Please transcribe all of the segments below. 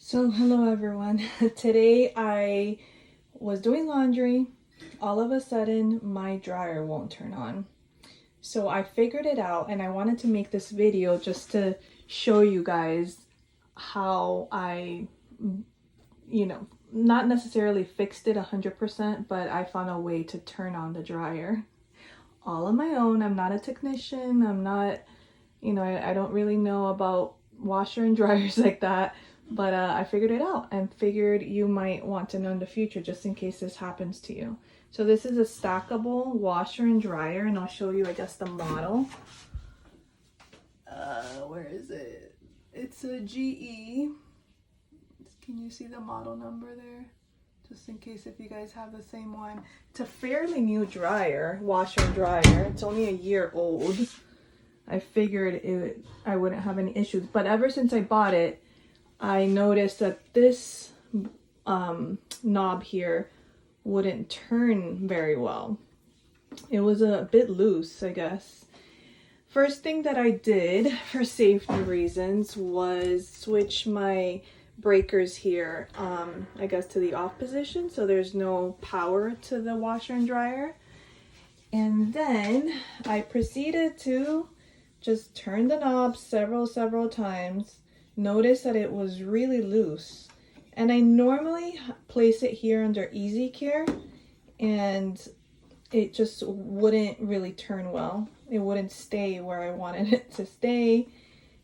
So hello everyone. Today I was doing laundry. All of a sudden my dryer won't turn on. So I figured it out and I wanted to make this video just to show you guys how I, not necessarily fixed it 100%, but I found a way to turn on the dryer all on my own. I'm not a technician. I'm not, I don't really know about washer and dryers like that. But I figured it out and figured you might want to know in the future just in case this happens to you. So this is a stackable washer and dryer, and I'll show you, I guess, the model. Where is it? It's a GE. Can you see the model number there? Just in case if you guys have the same one. It's a fairly new dryer, washer and dryer. It's only a year old. I figured I wouldn't have any issues, but ever since I bought it, I noticed that this knob here wouldn't turn very well. It was a bit loose, I guess. First thing that I did for safety reasons was switch my breakers here, I guess, to the off position, so there's no power to the washer and dryer. And then I proceeded to just turn the knob several times. Notice that it was really loose, and I normally place it here under easy care and it just wouldn't really turn well. It wouldn't stay where I wanted it to stay.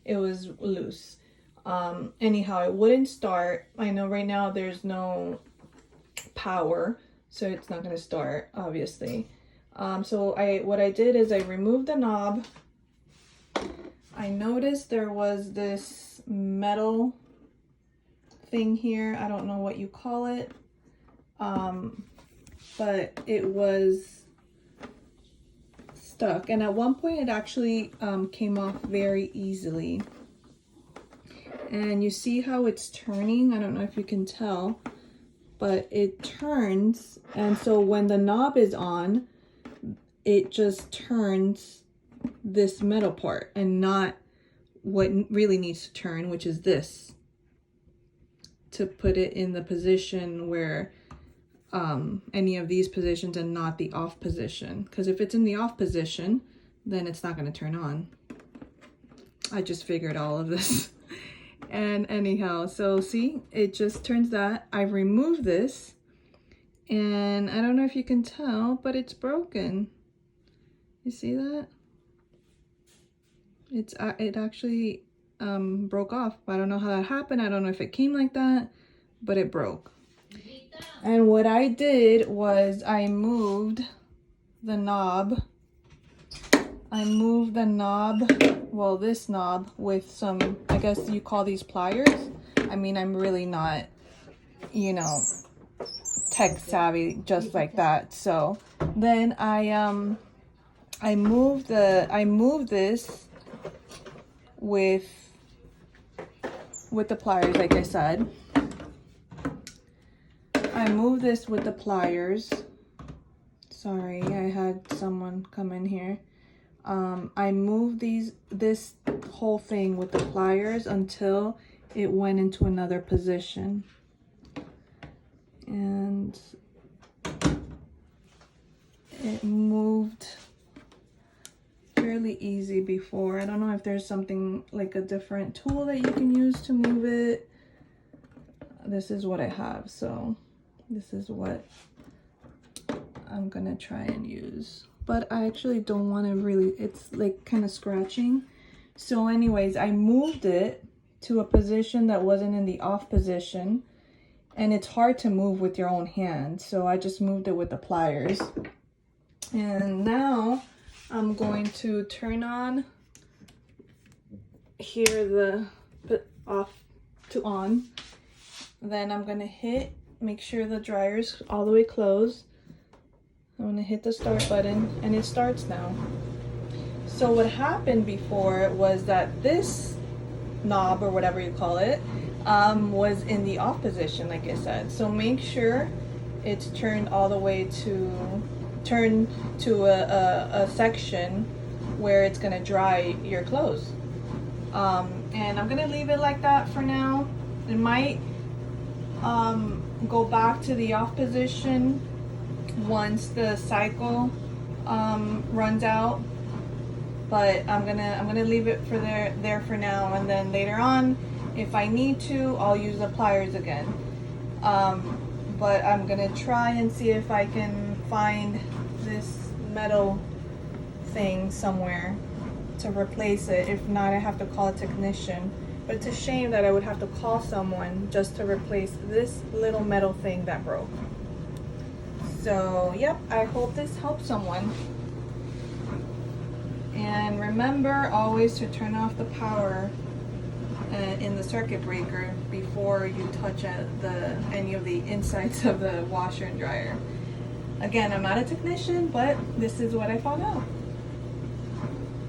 It was loose. Anyhow, it wouldn't start. I know right now there's no power, so it's not going to start, obviously. So what I did is I removed the knob. I noticed there was this metal thing here. I don't know what you call it, but it was stuck. And at one point it actually came off very easily. And you see how it's turning? I don't know if you can tell, but it turns. And so when the knob is on, it just turns this metal part and not what really needs to turn, which is this, to put it in the position where any of these positions and not the off position, because if it's in the off position then it's not going to turn on. I just figured all of this. And anyhow, so see, it just turns that. I've removed this and I don't know if you can tell, but it's broken. You see that? It actually broke off. I don't know how that happened. I don't know if it came like that, but it broke. And what I did was I moved the knob. Well, this knob with some, I guess you call these pliers. I mean, I'm really not, tech savvy just like that. So then I moved this with the pliers, like I said. I moved this with the pliers. Sorry, I had someone come in here. I moved this whole thing with the pliers until it went into another position. And it moved fairly easy before. I don't know if there's something like a different tool that you can use to move it. This is what I have, so this is what I'm gonna try and use. But I actually don't want to really, it's like kind of scratching. So anyways, I moved it to a position that wasn't in the off position, and it's hard to move with your own hand, so I just moved it with the pliers. And now I'm going to turn on here the off to on. Then I'm gonna make sure the dryer's all the way closed. I'm gonna hit the start button and it starts now. So what happened before was that this knob, or whatever you call it, was in the off position, like I said. So make sure it's turned all the way to a section where it's gonna dry your clothes. And I'm gonna leave it like that for now. It might go back to the off position once the cycle runs out, but I'm gonna leave it for there for now, and then later on, if I need to, I'll use the pliers again. But I'm gonna try and see if I can find this metal thing somewhere to replace it. If not, I have to call a technician. But it's a shame that I would have to call someone just to replace this little metal thing that broke. So, yep, I hope this helps someone. And remember always to turn off the power in the circuit breaker before you touch any of the insides of the washer and dryer. Again, I'm not a technician, but this is what I found out.